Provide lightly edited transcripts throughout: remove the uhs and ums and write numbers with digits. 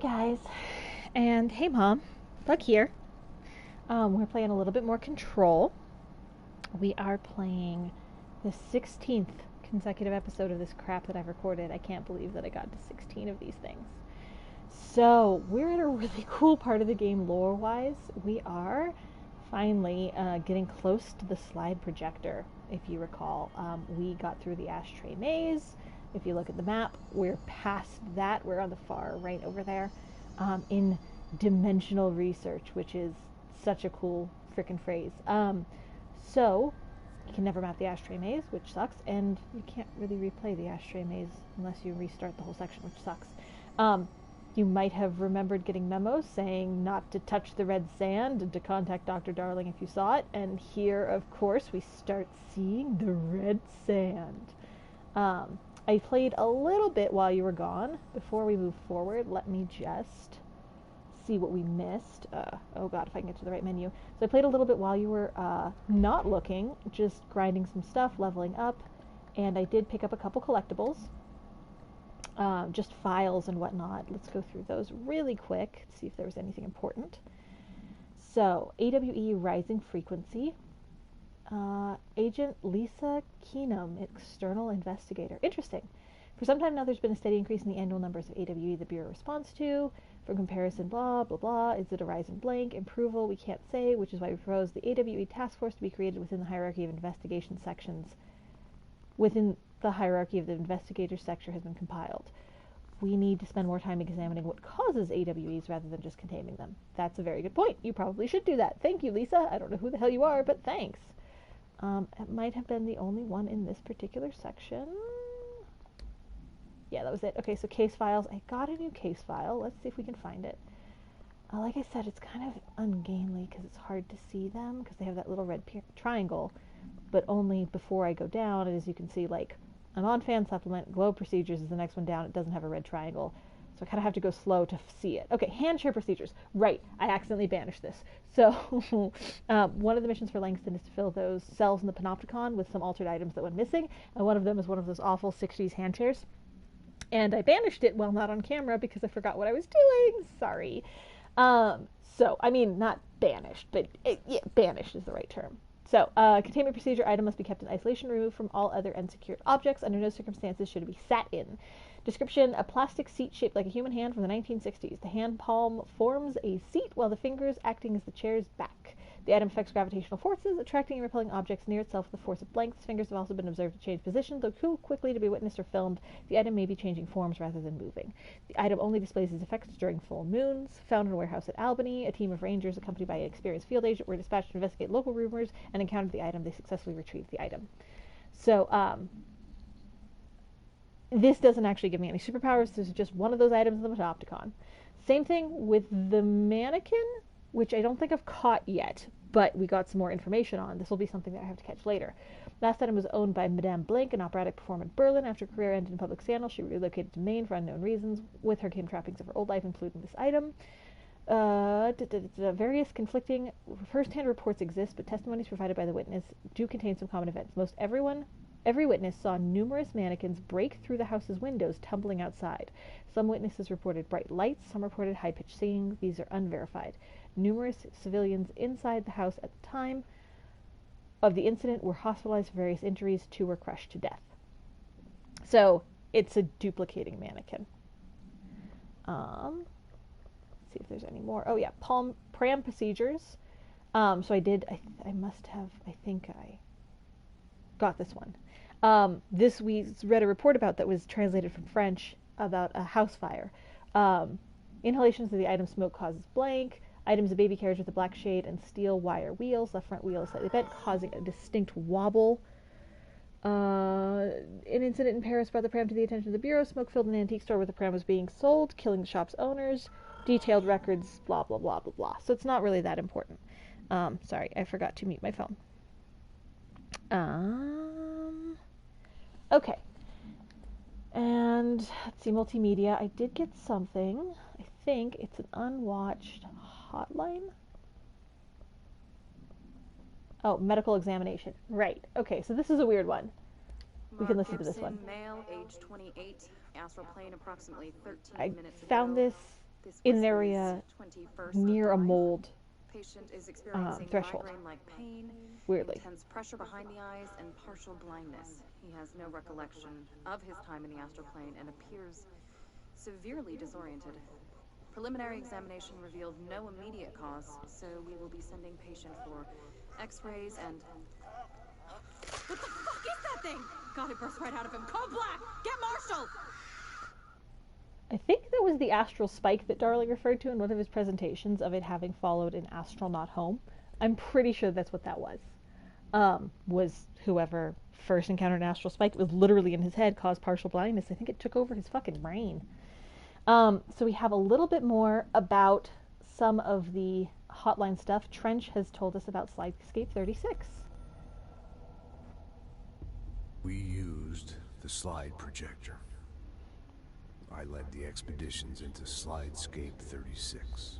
Guys, and hey Mom, Bug here. We're playing a little bit more Control. We are playing the 16th consecutive episode of this crap that I've recorded. I can't believe that I got to 16 of these things. So, we're in a really cool part of the game lore-wise. We are finally getting close to the slide projector, if you recall. We got through the ashtray maze. If you look at the map, we're past that. We're on the far right over there in dimensional research, which is such a cool frickin' phrase. So, you can never map the ashtray maze, which sucks, and you can't really replay the ashtray maze unless you restart the whole section, which sucks. You might have remembered getting memos saying not to touch the red sand and to contact Dr. Darling if you saw it, and here, of course, we start seeing the red sand. I played a little bit while you were gone. Before we move forward, let me just see what we missed. Oh god, if I can get to the right menu. So I played a little bit while you were not looking, just grinding some stuff, leveling up, and I did pick up a couple collectibles. Just files and whatnot. Let's go through those really quick, see if there was anything important. So, AWE Rising Frequency. Agent Lisa Keenum, External Investigator. Interesting. For some time now, there's been a steady increase in the annual numbers of AWE the Bureau responds to. For comparison, blah, blah, blah. Is it a rise in blank? Approval? We can't say, which is why we propose the AWE task force to be created within the hierarchy of investigation sections. Within the hierarchy of the investigator sector has been compiled. We need to spend more time examining what causes AWEs rather than just containing them. That's a very good point. You probably should do that. Thank you, Lisa. I don't know who the hell you are, but thanks. It might have been the only one in this particular section. Yeah, that was it. Okay, so case files. I got a new case file. Let's see if we can find it. Like I said, it's kind of ungainly because it's hard to see them because they have that little red triangle, but only before I go down. And as you can see, like, I'm on fan supplement. Globe procedures is the next one down. It doesn't have a red triangle. So I kind of have to go slow to see it. Okay, hand share procedures. Right, I accidentally banished this. So one of the missions for Langston is to fill those cells in the panopticon with some altered items that went missing. And one of them is one of those awful 60s hand chairs. And I banished it while not on camera because I forgot what I was doing. Sorry. So, I mean, not banished, but yeah, banished is the right term. So, containment procedure item must be kept in isolation, removed from all other unsecured objects. Under no circumstances should it be sat in. Description, a plastic seat shaped like a human hand from the 1960s. The hand palm forms a seat while the fingers acting as the chair's back. The item affects gravitational forces, attracting and repelling objects near itself with the force of blanks. Fingers have also been observed to change position, though too quickly to be witnessed or filmed. The item may be changing forms rather than moving. The item only displays its effects during full moons. Found in a warehouse at Albany, a team of rangers accompanied by an experienced field agent were dispatched to investigate local rumors and encountered the item. They successfully retrieved the item. So, this doesn't actually give me any superpowers. This is just one of those items in the Panopticon. Same thing with the mannequin, which I don't think I've caught yet, but we got some more information on. This will be something that I have to catch later. Last item was owned by Madame Blank, an operatic performer in Berlin. After her career ended in public scandal, she relocated to Maine for unknown reasons. With her came trappings of her old life, including this item. Various conflicting first-hand reports exist, but testimonies provided by the witness do contain some common events. Every witness saw numerous mannequins break through the house's windows, tumbling outside. Some witnesses reported bright lights, some reported high-pitched singing. These are unverified. Numerous civilians inside the house at the time of the incident were hospitalized for various injuries. 2 were crushed to death. So, it's a duplicating mannequin. Let's see if there's any more. Oh yeah, pram procedures. So I think I got this one. This we read a report about that was translated from French about a house fire. Inhalations of the item smoke causes blank. Items a baby carriage with a black shade and steel wire wheels. Left front wheel is slightly bent, causing a distinct wobble. An incident in Paris brought the pram to the attention of the Bureau. Smoke filled an antique store where the pram was being sold, killing the shop's owners. Detailed records, blah, blah, blah, blah, blah. So it's not really that important. Sorry, I forgot to mute my phone. Okay. And let's see, multimedia. I did get something. I think it's an unwatched hotline. Oh, medical examination. Right. Okay, so this is a weird one. We can listen to this one. Male, age 28, astral plane, approximately 13 I minutes ago. found this in an area near a mold Patient is experiencing threshold. migraine-like pain, Weirdly. intense pressure behind the eyes, and partial blindness. He has no recollection of his time in the astral plane and appears severely disoriented. Preliminary examination revealed no immediate cause, so we will be sending patient for x-rays and... What the fuck is that thing? God, it burst right out of him. Call Black! Get Marshall! I think that was the astral spike that Darling referred to in one of his presentations of it having followed an astronaut home. I'm pretty sure that's what that was. Was whoever first encountered an astral spike, it was literally in his head, caused partial blindness. I think it took over his fucking brain. So we have a little bit more about some of the hotline stuff. Trench has told us about Slidescape 36. We used the slide projector. I led the expeditions into Slidescape 36.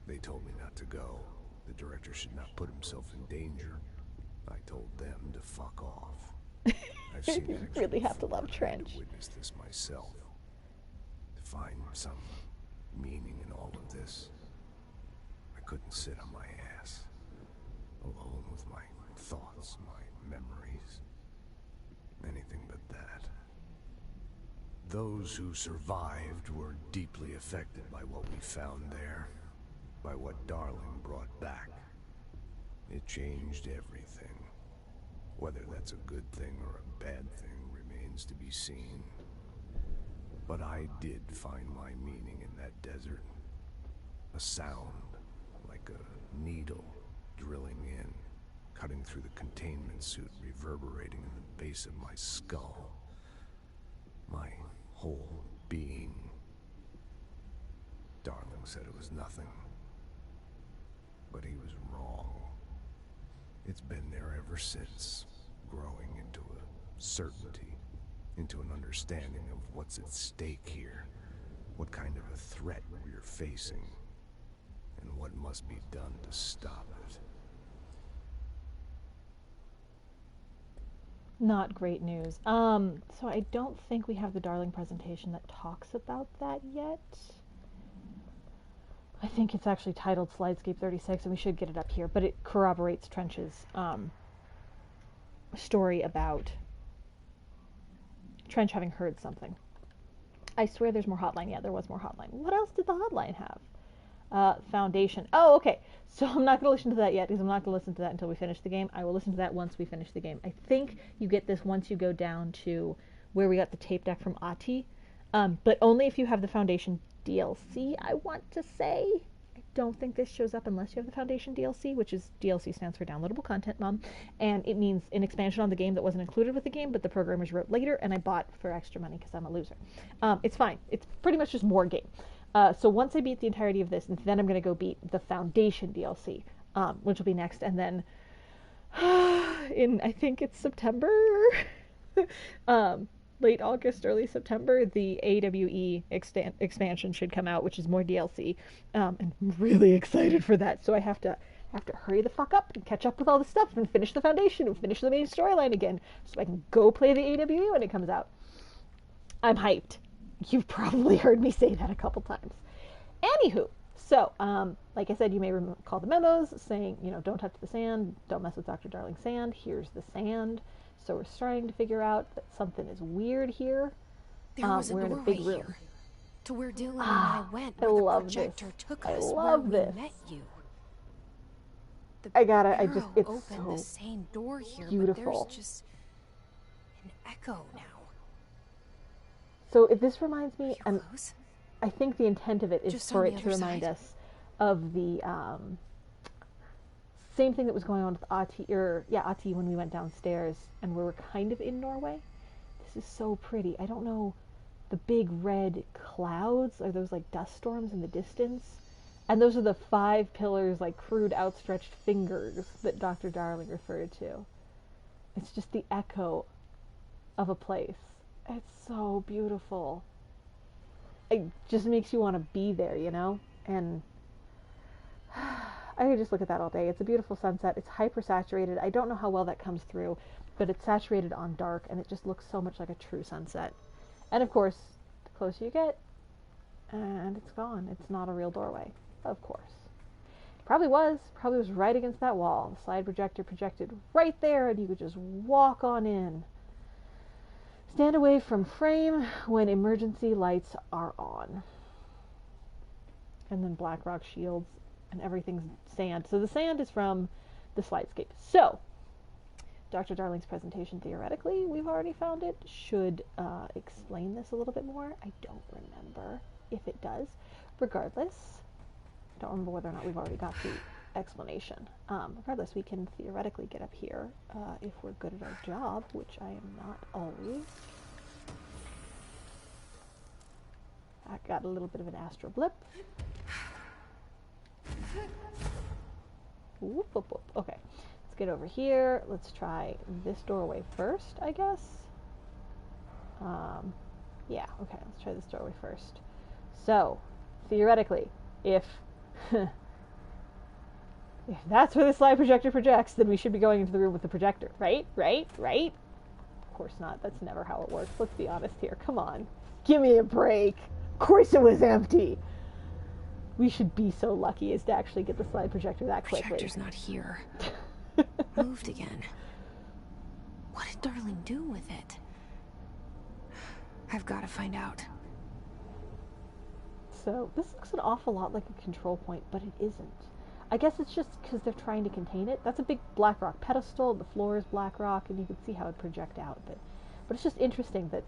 They told me not to go. The director should not put himself in danger. I told them to fuck off. I've seen You really have to love Trench. To witness this myself. To find some meaning in all of this. I couldn't sit on my ass, alone with my thoughts, my memories. Anything but that. Those who survived were deeply affected by what we found there, by what Darling brought back. It changed everything. Whether that's a good thing or a bad thing remains to be seen. But I did find my meaning in that desert. A sound, like a needle drilling in, cutting through the containment suit, reverberating in the base of my skull. My whole being. Darling said it was nothing. But he was wrong. It's been there ever since, growing into a certainty, into an understanding of what's at stake here, what kind of a threat we're facing, and what must be done to stop it. Not great news. So I don't think we have the Darling presentation that talks about that yet. I think it's actually titled Slidescape 36, and we should get it up here, but it corroborates Trench's story about Trench having heard something. I swear there's more hotline. Yeah, there was more hotline. What else did the hotline have? Foundation. Oh, okay. So I'm not going to listen to that yet, because I'm not going to listen to that until we finish the game. I will listen to that once we finish the game. I think you get this once you go down to where we got the tape deck from Ati, but only if you have the Foundation DLC, I want to say. I don't think this shows up unless you have the Foundation DLC, which is DLC stands for Downloadable Content, Mom, and it means an expansion on the game that wasn't included with the game, but the programmers wrote later, and I bought for extra money because I'm a loser. It's fine. It's pretty much just more game. So once I beat the entirety of this, then I'm going to go beat the Foundation DLC, which will be next, and then in, I think it's September, late August, early September, the AWE expansion should come out, which is more DLC, and I'm really excited for that. So I have to hurry the fuck up and catch up with all the stuff and finish the Foundation and finish the main storyline again, so I can go play the AWE when it comes out. I'm hyped. You've probably heard me say that a couple times. Anywho, so, like I said, you may recall the memos saying, don't touch the sand, don't mess with Dr. Darling's sand, here's the sand. So we're starting to figure out that something is weird here. There was we're a in a doorway big room. here, to where Dylan and I went, I where the love projector this. took I us, love where this. we met you. The It's barrel opened so the same door here, beautiful. but there's just an echo now. So this reminds me, You and close? I think the intent of it is Just for on it the to other remind side? us of the same thing that was going on with Ati when we went downstairs and we were kind of in Norway. This is so pretty. I don't know, the big red clouds, are those like dust storms in the distance? And those are the 5 pillars, like crude outstretched fingers that Dr. Darling referred to. It's just the echo of a place. It's so beautiful. It just makes you want to be there, And I could just look at that all day. It's a beautiful sunset. It's hyper saturated. I don't know how well that comes through, but it's saturated on dark, and it just looks so much like a true sunset. And of course, the closer you get, And it's gone. It's not a real doorway, of course. Probably was right against that wall. The slide projector projected right there, and you could just walk on in. Stand away from frame when emergency lights are on. And then black rock shields, and everything's sand. So the sand is from the slidescape. So, Dr. Darling's presentation, theoretically, we've already found it, should explain this a little bit more. I don't remember if it does. Regardless, I don't remember whether or not we've already got the explanation. Regardless, we can theoretically get up here if we're good at our job, which I am not always. I got a little bit of an astral blip. Whoop, whoop, whoop. Okay, let's get over here. Let's try this doorway first, I guess. Yeah, okay, let's try this doorway first. So, theoretically, if that's where the slide projector projects, then we should be going into the room with the projector, right? Right? Right? Of course not. That's never how it works. Let's be honest here. Come on. Give me a break. Of course it was empty. We should be so lucky as to actually get the slide projector that quickly. Projector's not here. Moved again. What did Darling do with it? I've got to find out. So, this looks an awful lot like a control point, but it isn't. I guess it's just because they're trying to contain it. That's a big black rock pedestal, the floor is black rock, and you can see how it projects out. But it's just interesting that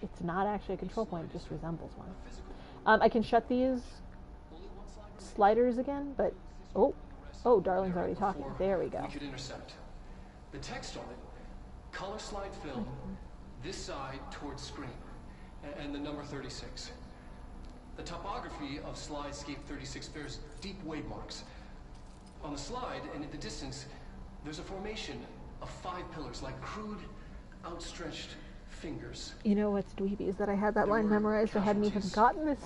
it's not actually a control point, it just resembles one. I can shut these sliders again, but... Oh, Darling's already talking. There we go. We could intercept. The text on it, color slide film, this side towards screen, and the number 36. The topography of slidescape 36 bears deep wave marks. On the slide and in the distance, there's a formation of 5 pillars like crude, outstretched fingers. You know what's dweeby is that I had that line memorized. I hadn't even gotten this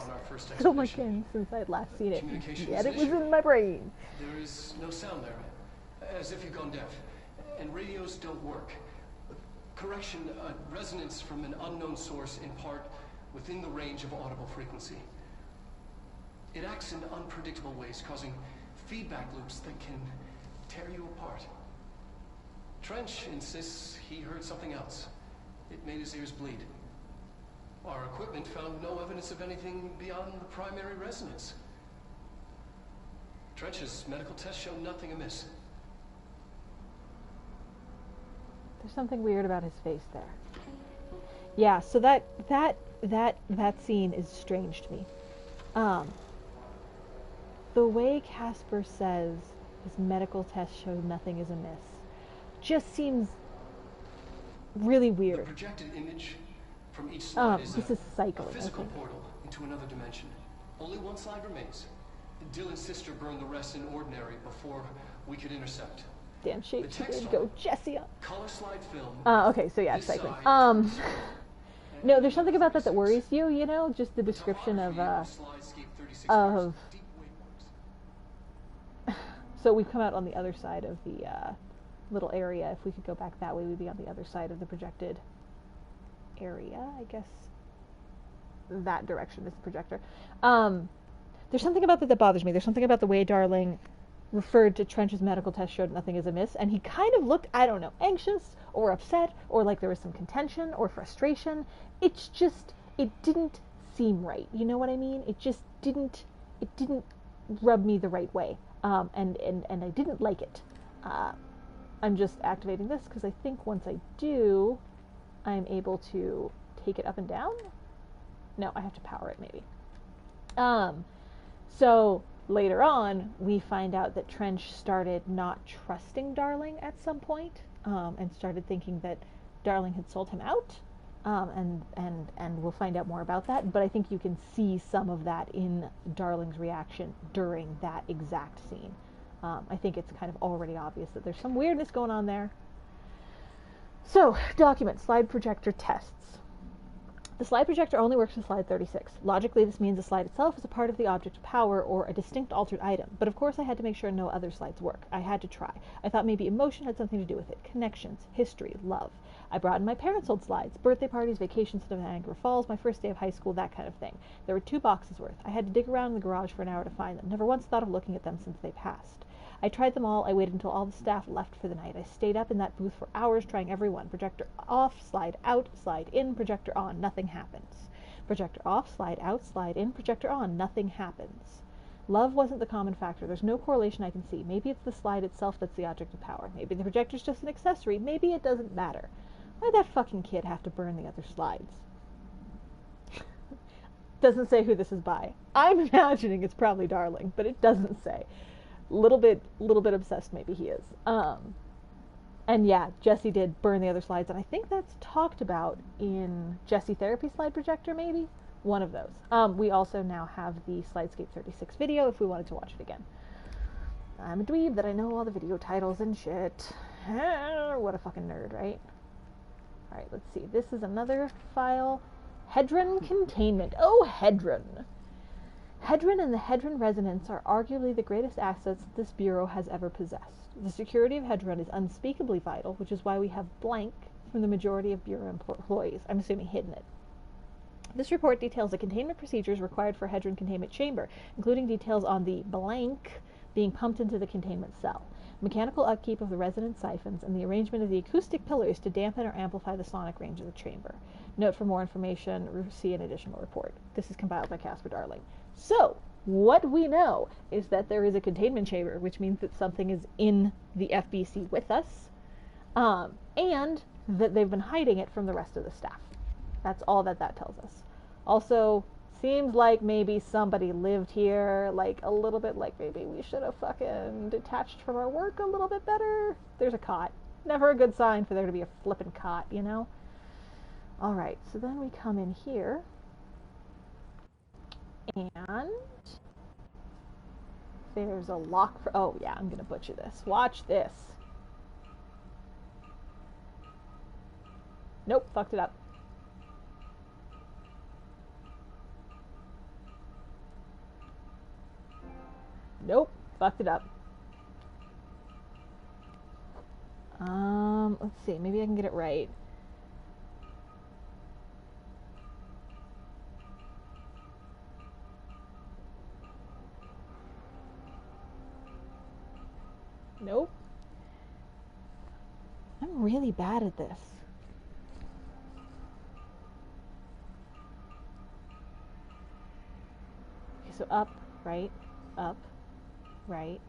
film again since I'd last seen it. Yet it was in my brain. There is no sound there, as if you've gone deaf, and radios don't work. Correction, resonance from an unknown source in part within the range of audible frequency. It acts in unpredictable ways, causing feedback loops that can tear you apart. Trench insists he heard something else. It made his ears bleed. Our equipment found no evidence of anything beyond the primary resonance. Trench's medical tests show nothing amiss. There's something weird about his face there. Yeah, so that scene is strange to me. The way Casper says his medical test showed nothing is amiss just seems really weird. The projected image from each slide is this is cycling, a physical portal into another dimension. Only one slide remains. Dylan's sister burned the rest in ordinary before we could intercept. Damn shit, she did go Jessia. Color slide film. Okay, so yeah, it's cycling. No, there's something about that worries you, you know, just the description of so we've come out on the other side of the little area. If we could go back that way, we'd be on the other side of the projected area, I guess. That direction is the projector. There's something about that bothers me. There's something about the way Darling referred to Trench's medical test showed nothing is amiss, and he kind of looked, I don't know, anxious or upset, or like there was some contention or frustration. It's just, it didn't seem right. You know what I mean? It just didn't rub me the right way. And I didn't like it. I'm just activating this because I think once I do, I'm able to take it up and down. No, I have to power it maybe. So later on, we find out that Trench started not trusting Darling at some point, and started thinking that Darling had sold him out. And we'll find out more about that. But I think you can see some of that in Darling's reaction during that exact scene. I think it's kind of already obvious that there's some weirdness going on there. So, document, slide projector tests. The slide projector only works with slide 36. Logically, this means the slide itself is a part of the object of power or a distinct altered item. But of course I had to make sure no other slides work. I had to try. I thought maybe emotion had something to do with it. Connections, history, love. I brought in my parents' old slides. Birthday parties, vacations to Niagara Falls, my first day of high school, that kind of thing. There were 2 boxes worth. I had to dig around in the garage for an hour to find them. Never once thought of looking at them since they passed. I tried them all. I waited until all the staff left for the night. I stayed up in that booth for hours trying every one. Projector off, slide out, slide in, projector on. Nothing happens. Projector off, slide out, slide in, projector on. Nothing happens. Love wasn't the common factor. There's no correlation I can see. Maybe it's the slide itself that's the object of power. Maybe the projector's just an accessory. Maybe it doesn't matter. Why'd that fucking kid have to burn the other slides? Doesn't say who this is by. I'm imagining it's probably Darling, but it doesn't say. Little bit obsessed maybe he is. And yeah, Jesse did burn the other slides, and I think that's talked about in Jesse Therapy Slide Projector, maybe? One of those. We also now have the Slidescape 36 video if we wanted to watch it again. I'm a dweeb that I know all the video titles and shit. What a fucking nerd, right? Alright, let's see. This is another file. Hedron containment. Oh, Hedron! Hedron and the Hedron resonance are arguably the greatest assets this Bureau has ever possessed. The security of Hedron is unspeakably vital, which is why we have blank from the majority of Bureau employees. I'm assuming hidden it. This report details the containment procedures required for Hedron containment chamber, including details on the blank being pumped into the containment cell, mechanical upkeep of the resonance siphons, and the arrangement of the acoustic pillars to dampen or amplify the sonic range of the chamber. Note for more information, see an additional report. This is compiled by Casper Darling. So, what we know is that there is a containment chamber, which means that something is in the FBC with us, and that they've been hiding it from the rest of the staff. That's all that tells us. Also, seems like maybe somebody lived here, like a little bit like maybe we should have fucking detached from our work a little bit better. There's a cot. Never a good sign for there to be a flippin' cot, you know? Alright, so then we come in here, and there's a lock for, oh yeah, I'm gonna butcher this. Watch this. Nope, fucked it up. Nope, fucked it up. Let's see, maybe I can get it right. Nope. I'm really bad at this. Okay, so up, right, up, right.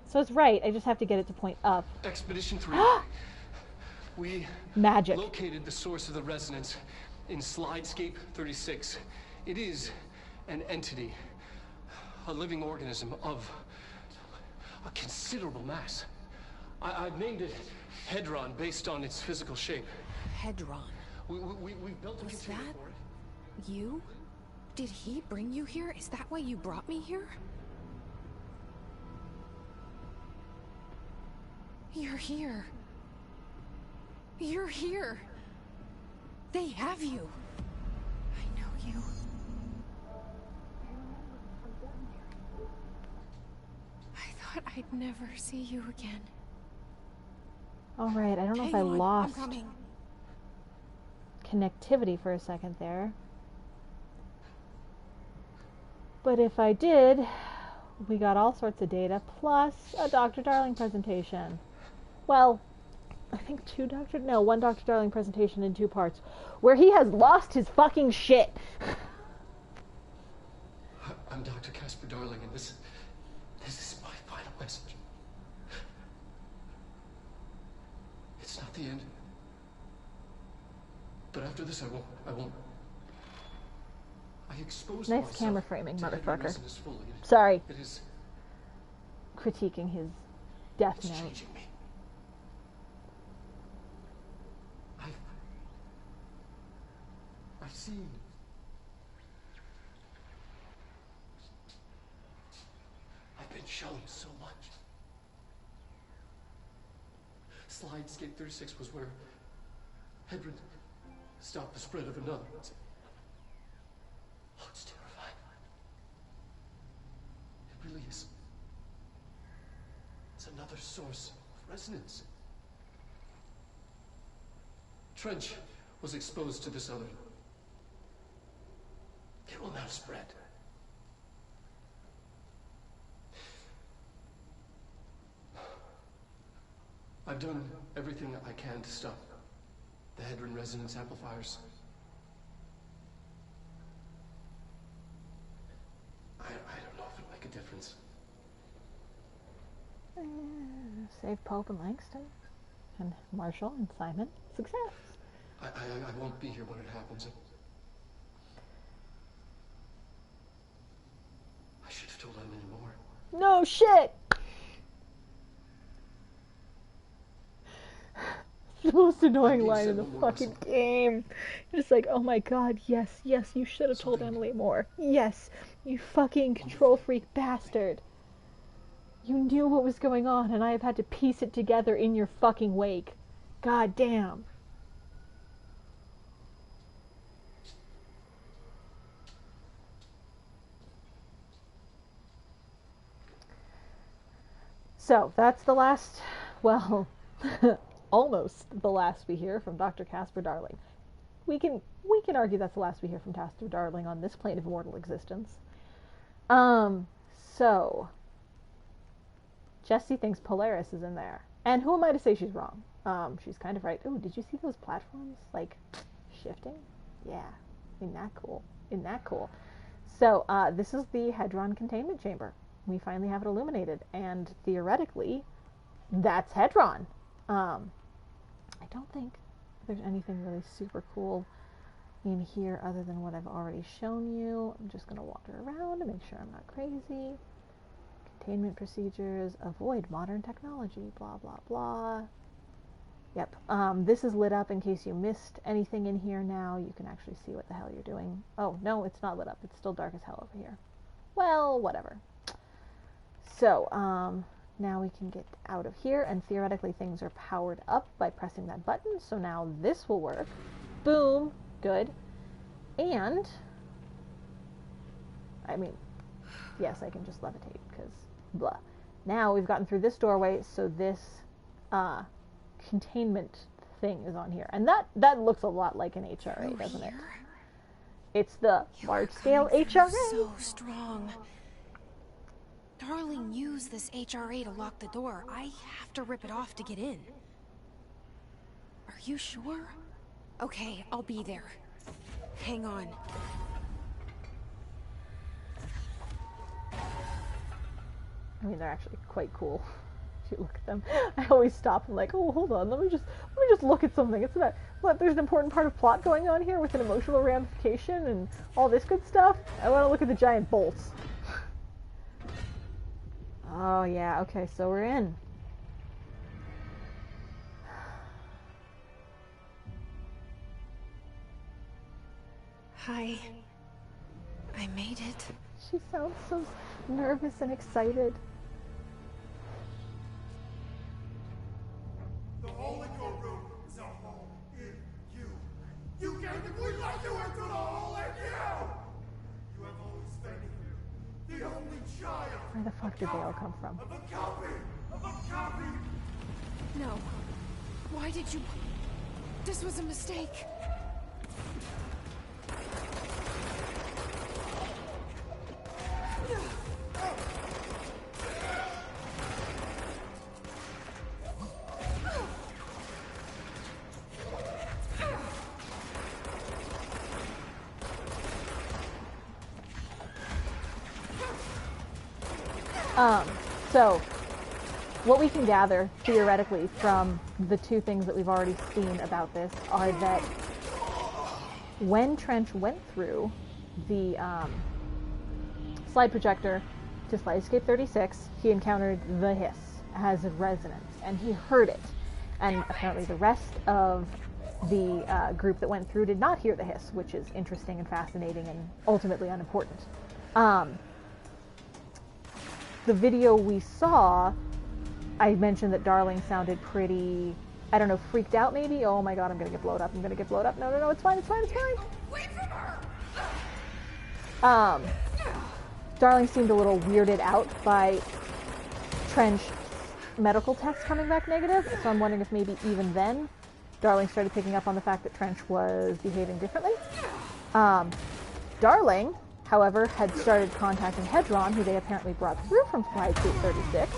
So it's right, I just have to get it to point up. Expedition 3. We Magic. located the source of the resonance in Slidescape 36. It is an entity, a living organism of a considerable mass. I've named it Hedron based on its physical shape. Hedron. We built a container that for it. you? Did he bring you here? Is that why you brought me here? You're here. You're here. They have you. I know you. I thought I'd never see you again. Alright, I don't know if I Hang on, lost I'm coming. connectivity for a second there. But if I did, we got all sorts of data, plus a Dr. Darling presentation. Well, I think one Dr. Darling presentation in 2 parts, where he has lost his fucking shit. I'm Dr. Casper Darling, and this is my final message. It's not the end. But after this, I won't. I exposed Nice myself camera framing, to motherfucker. resonance fully. Sorry, It is critiquing his death it's note. changing me. I've seen. I've been shown so much. Slidescape 36 was where Hedron stopped the spread of another. It's terrifying. It really is. It's another source of resonance. Trench was exposed to this other. It will now spread. I've done everything I can to stop the Hedron resonance amplifiers. I don't know if it'll make a difference. Save Pope and Langston. And Marshall and Simon. Success. I won't be here when it happens. I should have told Emily more. No shit! The most annoying line in the fucking game. You're just like, oh my god, yes, you should have told Emily more. Yes, you fucking control freak bastard. You knew what was going on, and I have had to piece it together in your fucking wake. God damn. So, that's the last, well, almost the last we hear from Dr. Casper Darling. We can argue that's the last we hear from Casper Darling on this plane of immortal existence. So Jessie thinks Polaris is in there. And who am I to say she's wrong? She's kind of right. Ooh, did you see those platforms, like, shifting? Yeah. Isn't that cool? Isn't that cool? So, this is the Hedron containment chamber. We finally have it illuminated. And theoretically, that's Hedron. I don't think there's anything really super cool in here other than what I've already shown you. I'm just going to wander around to make sure I'm not crazy. Containment procedures, avoid modern technology, blah, blah, blah. Yep. This is lit up in case you missed anything in here now. You can actually see what the hell you're doing. Oh, no, it's not lit up. It's still dark as hell over here. Well, whatever. So, now we can get out of here, and theoretically things are powered up by pressing that button, so now this will work. Boom. Good. And, I mean, yes, I can just levitate, because blah. Now we've gotten through this doorway, so this containment thing is on here. And that looks a lot like an HRA, doesn't it? It's the large-scale HRA. So strong. Darling used this HRA to lock the door. I have to rip it off to get in. Are you sure? Okay, I'll be there. Hang on. I mean, they're actually quite cool. If you look at them, I always stop and like, oh, hold on, let me just look at something. It's about what there's an important part of plot going on here with an emotional ramification and all this good stuff. I want to look at the giant bolts. Oh yeah, okay, so we're in. Hi. I made it. She sounds so nervous and excited. The hole in your room is a hole in you. You gave the green light to enter the hole in you! You have always been here. The only child. Where the fuck did they all come from? Of a copy! Of a copy! No. Why did you... This was a mistake. So, what we can gather, theoretically, from the two things that we've already seen about this are that when Trench went through the slide projector to Slidescape 36, he encountered the hiss as a resonance, and he heard it. And apparently the rest of the group that went through did not hear the hiss, which is interesting and fascinating and ultimately unimportant. The video we saw, I mentioned that Darling sounded pretty I don't know, freaked out maybe? Oh my god, I'm gonna get blowed up, I'm gonna get blowed up. No, no, no, it's fine, it's fine, it's fine. Wait from her! Darling seemed a little weirded out by Trench medical tests coming back negative, so I'm wondering if maybe even then Darling started picking up on the fact that Trench was behaving differently. Darling, however, had started contacting Hedron, who they apparently brought through from Slidescape 36,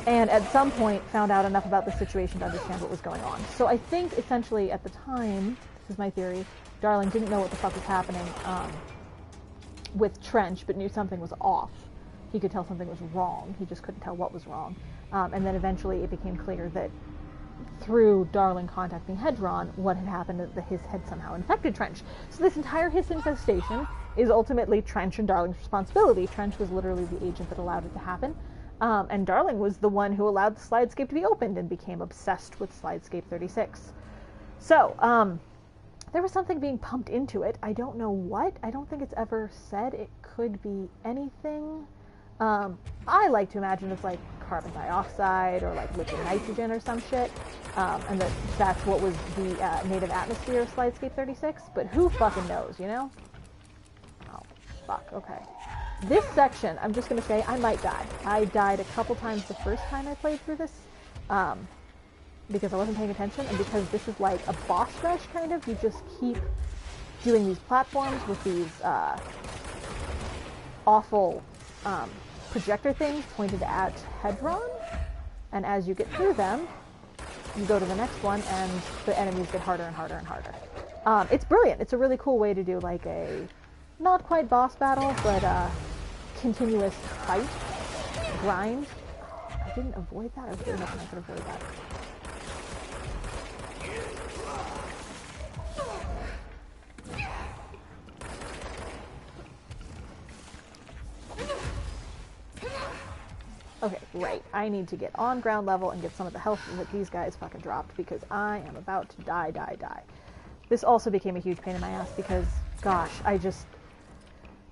and at some point found out enough about the situation to understand what was going on. So I think essentially at the time, this is my theory, Darling didn't know what the fuck was happening with Trench, but knew something was off. He could tell something was wrong, he just couldn't tell what was wrong. And then eventually it became clear that through Darling contacting Hedron, what had happened is the hiss had somehow infected Trench. So this entire hiss infestation is ultimately Trench and Darling's responsibility. Trench was literally the agent that allowed it to happen. And Darling was the one who allowed the Slidescape to be opened and became obsessed with Slidescape 36. So, there was something being pumped into it. I don't know what. I don't think it's ever said. It could be anything. I like to imagine it's like carbon dioxide or like liquid nitrogen or some shit. And that's what was the native atmosphere of Slidescape 36. But who fucking knows, you know? Oh, fuck. Okay. This section, I'm just going to say, I might die. I died a couple times the first time I played through this, because I wasn't paying attention, and because this is like a boss rush, kind of. You just keep doing these platforms with these awful projector things pointed at Hedron, and as you get through them, you go to the next one, and the enemies get harder and harder and harder. It's brilliant. It's a really cool way to do like a not quite boss battle, but continuous fight, grind. I didn't avoid that. I was really hoping I could avoid that. Okay, right. I need to get on ground level and get some of the health that these guys fucking dropped, because I am about to die. This also became a huge pain in my ass because, gosh, I just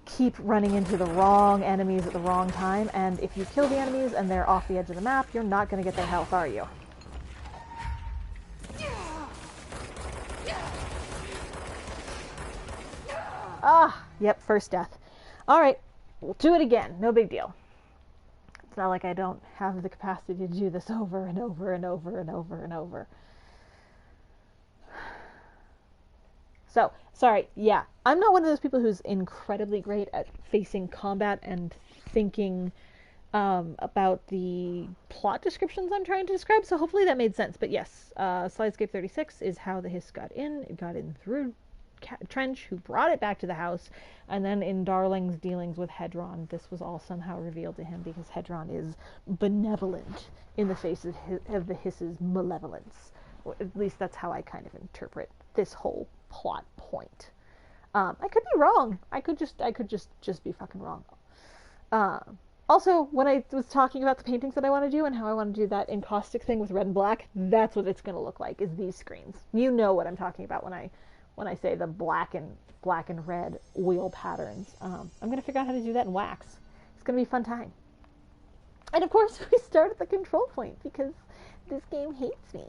keep running into the wrong enemies at the wrong time, and if you kill the enemies and they're off the edge of the map, you're not going to get their health, are you? Ah, yep, first death. Alright, we'll do it again. No big deal. It's not like I don't have the capacity to do this over and over and over and over and over. So, sorry, yeah. I'm not one of those people who's incredibly great at facing combat and thinking about the plot descriptions I'm trying to describe, so hopefully that made sense. But yes, Slidescape 36 is how the hiss got in. It got in through Trench, who brought it back to the house, and then in Darling's dealings with Hedron, this was all somehow revealed to him because Hedron is benevolent in the face of the hiss's malevolence. Or at least that's how I kind of interpret this whole plot point. I could be wrong. I could just be fucking wrong. Also, when I was talking about the paintings that I want to do and how I want to do that encaustic thing with red and black, that's what it's going to look like, is these screens. You know what I'm talking about when I say the black and red oil patterns. I'm going to figure out how to do that in wax. It's going to be a fun time. And of course, we start at the control point because this game hates me.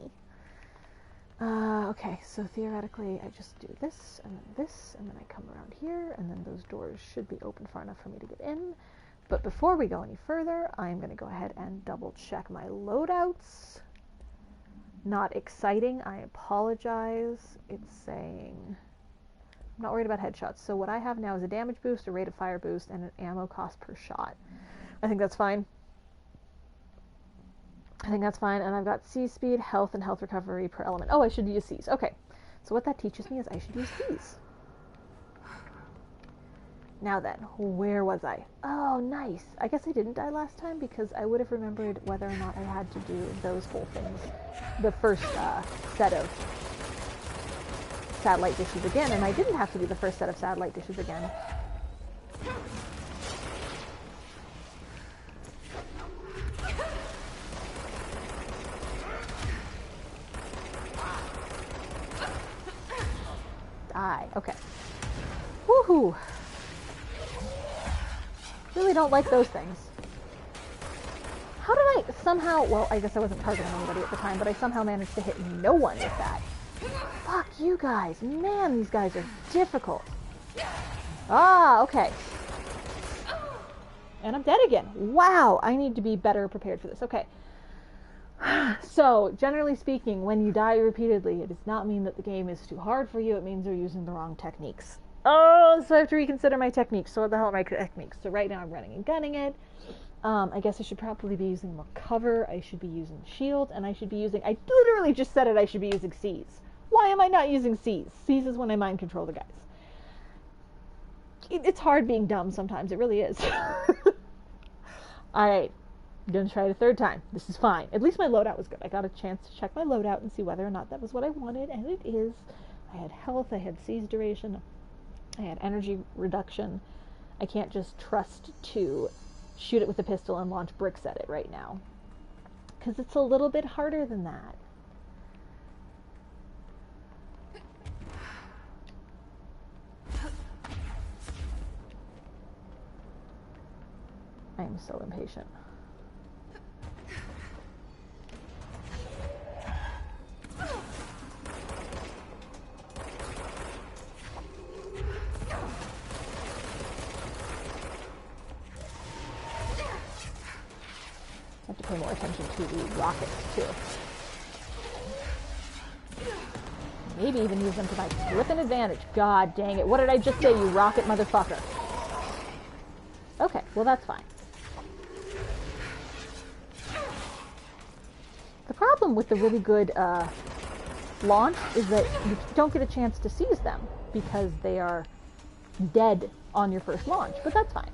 Okay, so theoretically, I just do this, and then I come around here, and then those doors should be open far enough for me to get in. But before we go any further, I'm going to go ahead and double check my loadouts. Not exciting, I apologize. It's saying I'm not worried about headshots. So what I have now is a damage boost, a rate of fire boost, and an ammo cost per shot. I think that's fine. And I've got C speed, health, and health recovery per element. Oh, I should use C's. Okay. So what that teaches me is I should use C's. Now then, where was I? Oh, nice. I guess I didn't die last time because I would have remembered whether or not I had to do those whole things. The first set of satellite dishes again, and I didn't have to do the first set of satellite dishes again. Okay. Woohoo! Really don't like those things. How did I somehow, well, I guess I wasn't targeting anybody at the time, but I somehow managed to hit no one with that. Fuck you guys. Man, these guys are difficult. Ah, okay. And I'm dead again. Wow, I need to be better prepared for this. Okay. So, generally speaking, when you die repeatedly, it does not mean that the game is too hard for you. It means you're using the wrong techniques. Oh, so I have to reconsider my techniques. So what the hell are my techniques? So right now I'm running and gunning it. I guess I should probably be using more cover. I should be using shield, and I should be using... I literally just said it, I should be using C's. Why am I not using C's? C's is when I mind control the guys. It's hard being dumb sometimes. It really is. Alright. I'm going to try it a third time. This is fine. At least my loadout was good. I got a chance to check my loadout and see whether or not that was what I wanted, and it is. I had health, I had C's duration, I had energy reduction. I can't just trust to shoot it with a pistol and launch bricks at it right now, because it's a little bit harder than that. I am so impatient. I have to pay more attention to the rockets, too. Maybe even use them to my flippin' advantage. God dang it. What did I just say, you rocket motherfucker? Okay, well that's fine. The problem with the really good launch is that you don't get a chance to seize them because they are dead on your first launch, but that's fine.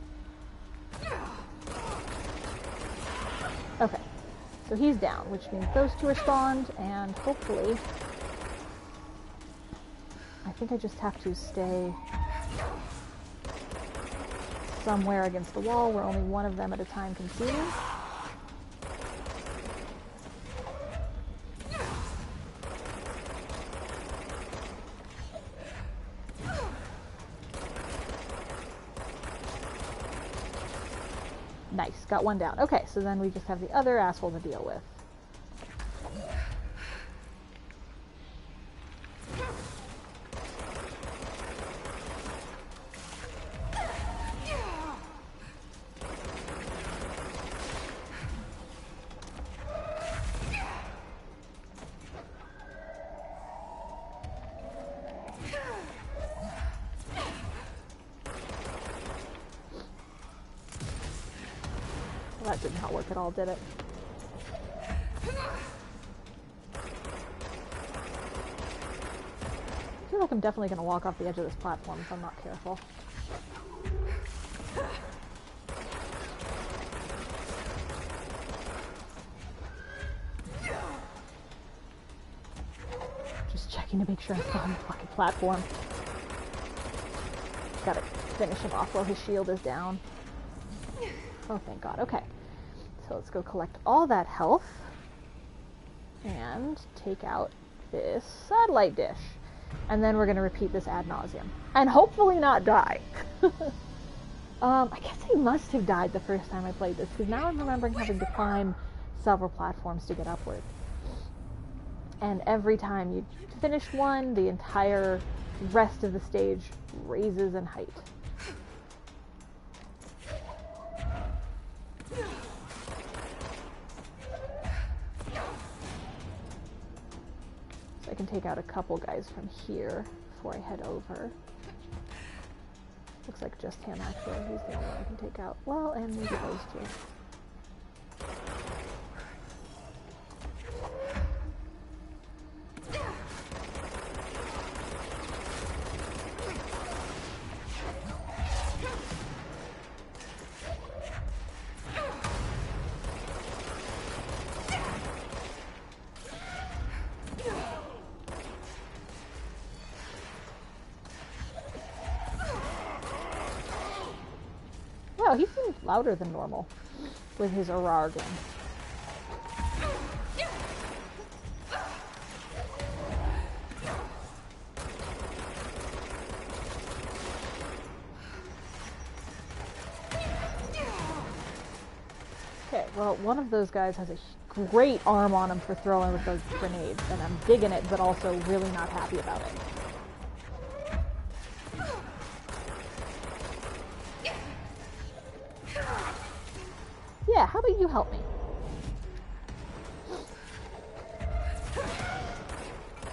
Okay, so he's down, which means those two are spawned, and hopefully... I think I just have to stay somewhere against the wall where only one of them at a time can see me. Nice, got one down. Okay, so then we just have the other asshole to deal with. Well, that did not work at all, did it? I feel like I'm definitely going to walk off the edge of this platform if I'm not careful. Just checking to make sure I'm still on the fucking platform. Gotta finish him off while his shield is down. Oh, thank God. Okay. So let's go collect all that health and take out this satellite dish. And then we're going to repeat this ad nauseum. And hopefully not die. I guess I must have died the first time I played this, because now I'm remembering having to climb several platforms to get upward. And every time you finish one, the entire rest of the stage raises in height. So I can take out a couple guys from here before I head over. Looks like just him, actually. He's the only one I can take out. Well, and maybe those two. Wow, he seems louder than normal with his Arar gun. Okay, well, one of those guys has a great arm on him for throwing with those grenades, and I'm digging it, but also really not happy about it. Yeah, how about you help me?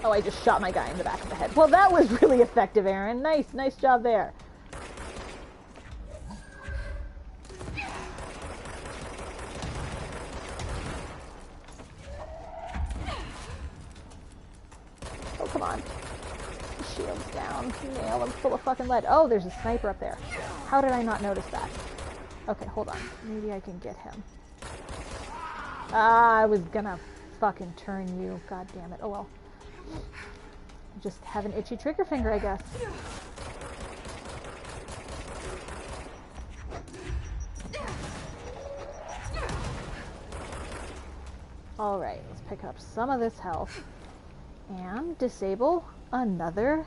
Oh, I just shot my guy in the back of the head. Well, that was really effective, Aaron. Nice job there. Oh, come on. The shield's down. Nail, I'm full of fucking lead. Oh, there's a sniper up there. How did I not notice that? Okay, hold on. Maybe I can get him. Ah, I was gonna fucking turn you. God damn it. Oh well. Just have an itchy trigger finger, I guess. Alright, let's pick up some of this health and disable another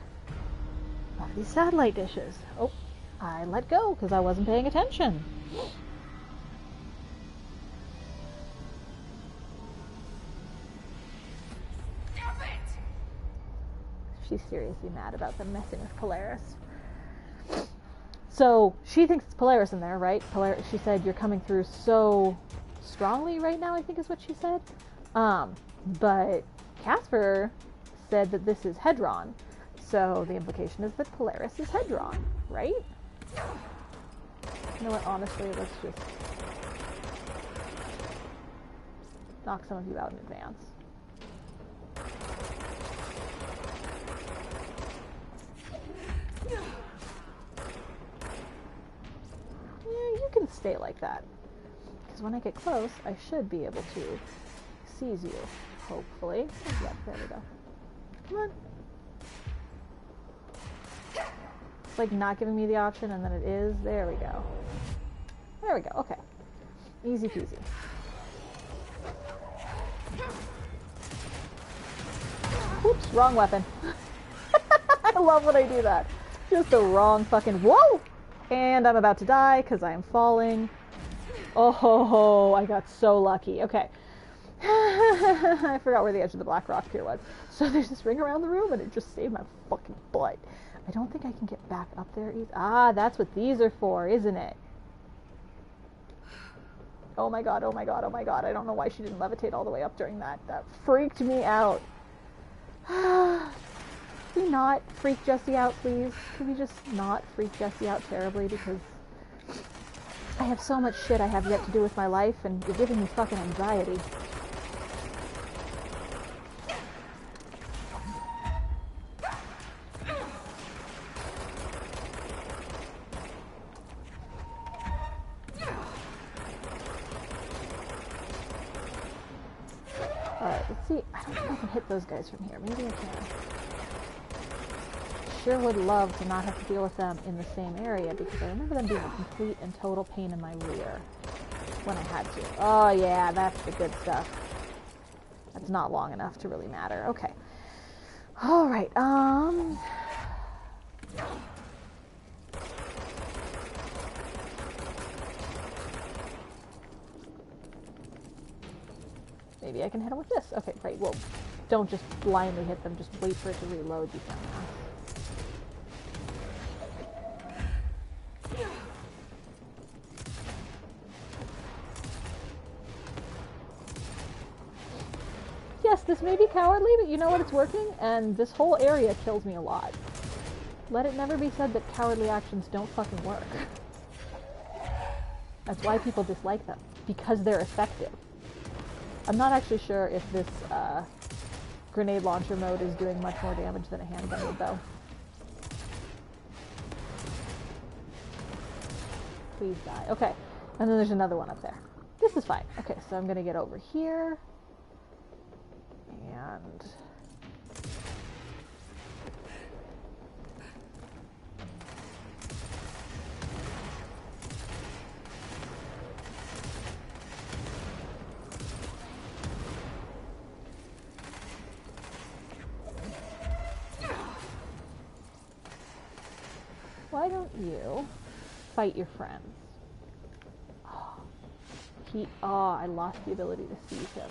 of these satellite dishes. Oh, I let go because I wasn't paying attention. She's seriously mad about them messing with Polaris. So, she thinks it's Polaris in there, right? She said, you're coming through so strongly right now, I think is what she said. But Casper said that this is Hedron. So, the implication is that Polaris is Hedron, right? You know what, honestly, let's just knock some of you out in advance. You can stay like that. Because when I get close, I should be able to seize you. Hopefully. Yep, there we go. Come on. It's like not giving me the option, and then it is. There we go. There we go. Okay. Easy peasy. Oops, wrong weapon. I love when I do that. Just the wrong fucking... Whoa! And I'm about to die because I am falling. Oh ho ho, I got so lucky. Okay. I forgot where the edge of the Black Rock Pier was. So there's this ring around the room and it just saved my fucking butt. I don't think I can get back up there either. Ah, that's what these are for, isn't it? Oh my god, oh my god, oh my god. I don't know why she didn't levitate all the way up during that. That freaked me out. Can we not freak Jessie out, please? Can we just not freak Jessie out terribly? Because I have so much shit I have yet to do with my life, and you're giving me fucking anxiety. Alright, let's see. I don't think I can hit those guys from here. Maybe I can. Sure would love to not have to deal with them in the same area because I remember them being a complete and total pain in my rear when I had to. Oh yeah, that's the good stuff. That's not long enough to really matter. Okay. Alright, maybe I can hit them with this. Okay, great. Well, don't just blindly hit them. Just wait for it to reload, you dumbass. Yes, this may be cowardly, but you know what? It's working, and this whole area kills me a lot. Let it never be said that cowardly actions don't fucking work. That's why people dislike them. Because they're effective. I'm not actually sure if this grenade launcher mode is doing much more damage than a handgun would, though. Please die. Okay, and then there's another one up there. This is fine. Okay, so I'm gonna get over here. And... why don't you fight your friends? Oh, I lost the ability to see him.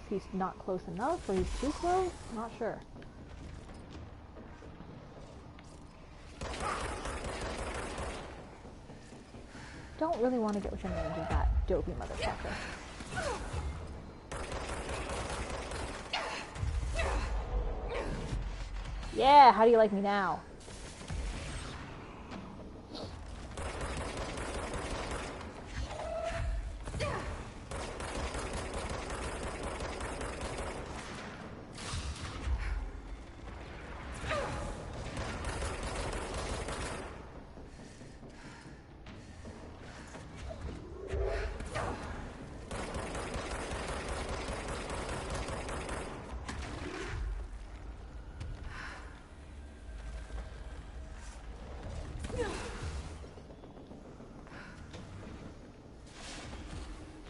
He's not close enough, or he's too close? Not sure. Don't really want to get within range of that dopey motherfucker. Yeah, how do you like me now?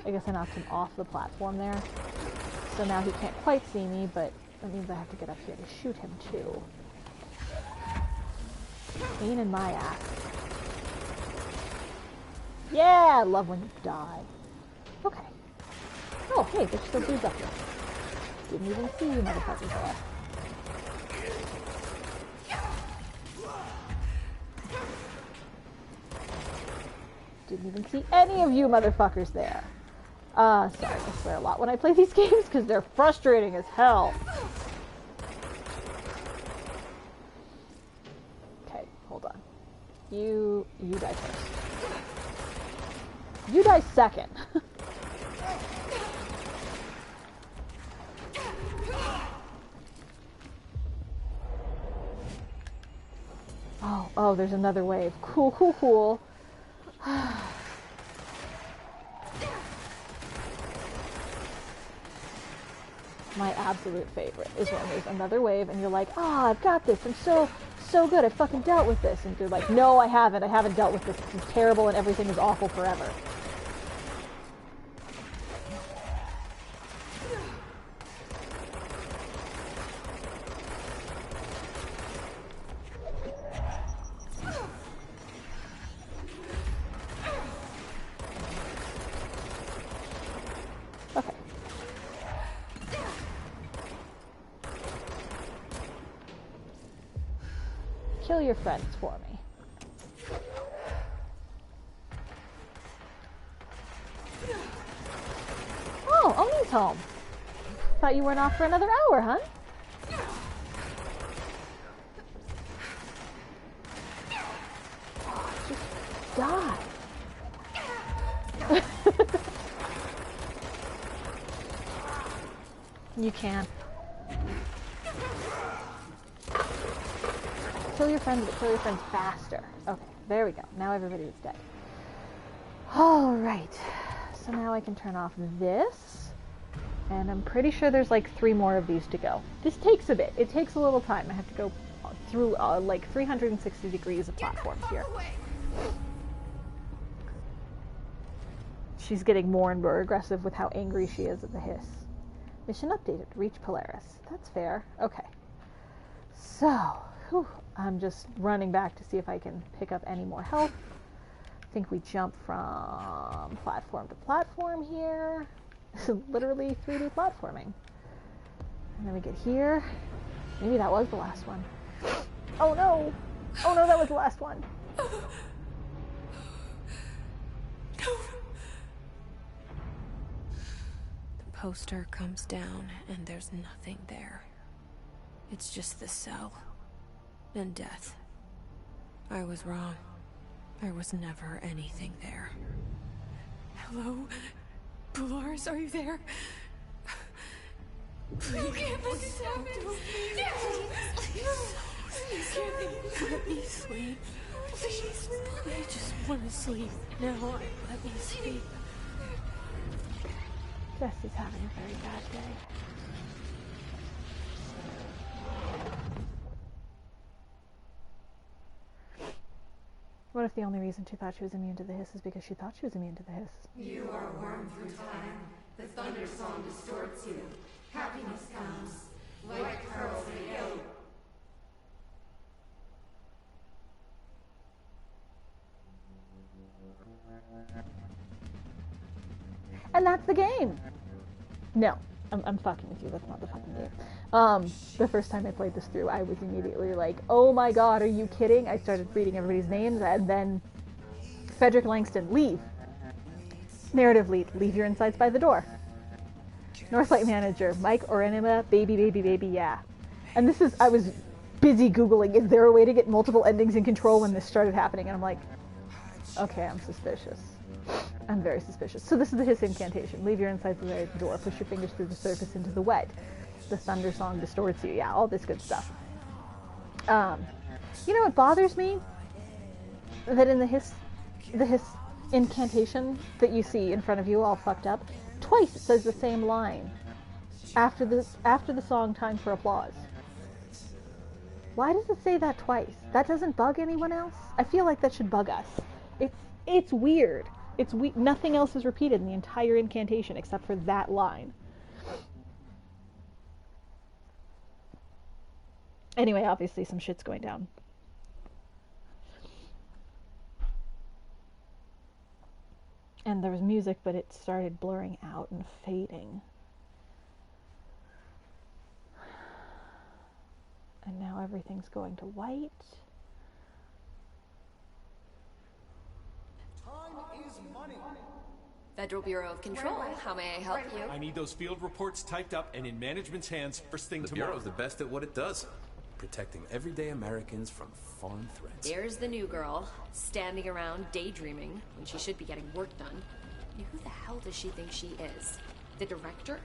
I guess I knocked him off the platform there. So now he can't quite see me, but that means I have to get up here to shoot him too. Pain in my ass. Yeah, I love when you die. Okay. Oh, hey, there's still dudes up here. Didn't even see you motherfuckers there. Didn't even see any of you motherfuckers there. Sorry, I swear a lot when I play these games because they're frustrating as hell. Okay, hold on. You die first. You die second. Oh, there's another wave. Cool, cool, cool. My absolute favorite is when there's another wave and you're like, I've got this, I'm so good, I fucking dealt with this. And you're like, no, I haven't dealt with this is terrible and everything is awful forever. Okay. Kill your friends for me. Oh, Oni's home. Thought you weren't off for another hour, huh? Oh, just die. You can. Kill your friends, but kill your friends faster. Okay, there we go. Now everybody is dead. Alright. So now I can turn off this. And I'm pretty sure there's like 3 more of these to go. This takes a bit. It takes a little time. I have to go through like 360 degrees of platforms here. She's getting more and more aggressive with how angry she is at the hiss. Mission updated. Reach Polaris. That's fair. Okay. So, whew, I'm just running back to see if I can pick up any more health. I think we jump from platform to platform here. Literally 3D platforming. And then we get here. Maybe that was the last one. Oh no! Oh no, that was the last one. The poster comes down and there's nothing there. It's just the cell. And death. I was wrong. There was never anything there. Hello? Polaris, are you there? Please. You can't let this happen. Please. Let me sleep. Please. I just want to sleep. Now, let me sleep. Jess is having a very bad day. What if the only reason she thought she was immune to the hiss is because she thought she was immune to the hiss? You are worn through time. The thunder song distorts you. Happiness comes. White pearls may go. And that's the game. No, I'm fucking with you. That's not the fucking game. The first time I played this through, I was immediately like, oh my god, are you kidding? I started reading everybody's names, and then Frederick Langston, leave. Narrative lead, leave your insides by the door. Northlight manager, Mike Orenema, baby, yeah. And this is, I was busy Googling, is there a way to get multiple endings in Control when this started happening? And I'm like, okay, I'm suspicious. I'm very suspicious. So this is the hiss incantation. Leave your insides by the door. Push your fingers through the surface into the wet. The thunder song distorts you. Yeah, all this good stuff. You know what bothers me? That in the hiss incantation that you see in front of you all fucked up, twice it says the same line. After the song Time for Applause. Why does it say that twice? That doesn't bug anyone else? I feel like that should bug us. It's weird. Nothing else is repeated in the entire incantation except for that line. Anyway, obviously some shit's going down. And there was music, but it started blurring out and fading. And now everything's going to white. Federal Bureau of Control, how may I help you? I need those field reports typed up and in management's hands first thing tomorrow. The Bureau's the best at what it does. Protecting everyday Americans from foreign threats. There's the new girl, standing around daydreaming when she should be getting work done. And who the hell does she think she is? The director?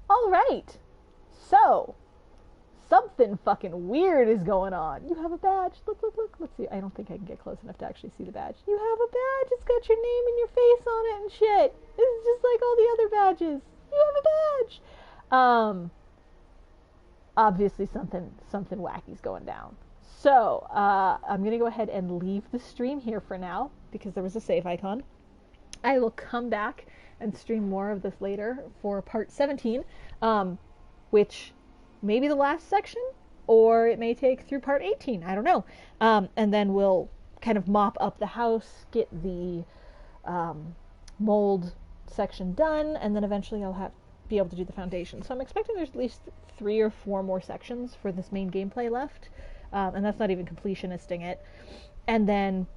All right. So, something fucking weird is going on. You have a badge. Look. Let's see. I don't think I can get close enough to actually see the badge. You have a badge. It's got your name and your face on it and shit. This is just like all the other badges. You have a badge. Obviously something wacky's going down. So, I'm going to go ahead and leave the stream here for now because there was a save icon. I will come back and stream more of this later for part 17, which may be the last section, or it may take through part 18. I don't know. And then we'll kind of mop up the house, get the mold section done, and then eventually I'll be able to do the foundation. So I'm expecting there's at least 3 or 4 more sections for this main gameplay left, and that's not even completionisting it. And then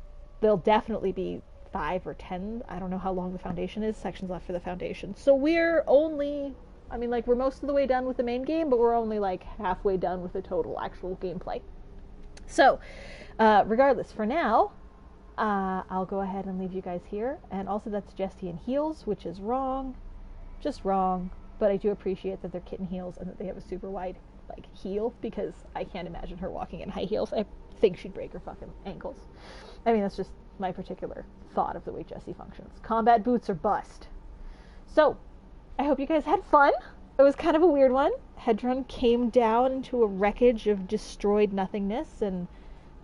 there'll definitely be 5 or 10, I don't know how long the foundation is, sections left for the foundation. So we're only, we're most of the way done with the main game, but we're only like halfway done with the total actual gameplay. So, regardless, for now, I'll go ahead and leave you guys here. And also that's Jessie in heels, which is wrong. Just wrong. But I do appreciate that they're kitten heels and that they have a super wide, heel, because I can't imagine her walking in high heels. I think she'd break her fucking ankles. That's just my particular thought of the way Jessie functions. Combat boots are bust. So, I hope you guys had fun. It was kind of a weird one. Hedron came down into a wreckage of destroyed nothingness, and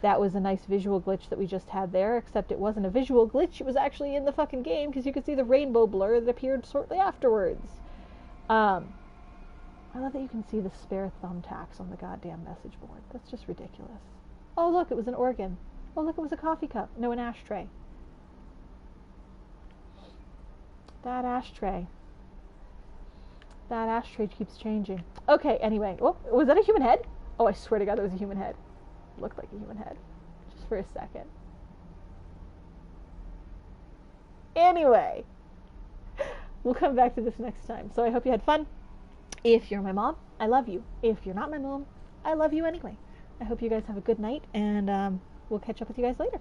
that was a nice visual glitch that we just had there, except it wasn't a visual glitch, it was actually in the fucking game, because you could see the rainbow blur that appeared shortly afterwards. I love that you can see the spare thumbtacks on the goddamn message board. That's just ridiculous. Oh look, it was an organ. Oh look, it was a coffee cup. No, an ashtray. That ashtray keeps changing. Okay, anyway. Oh, was that a human head? Oh, I swear to God, that was a human head. Looked like a human head. Just for a second. Anyway. We'll come back to this next time. So I hope you had fun. If you're my mom, I love you. If you're not my mom, I love you anyway. I hope you guys have a good night, and we'll catch up with you guys later.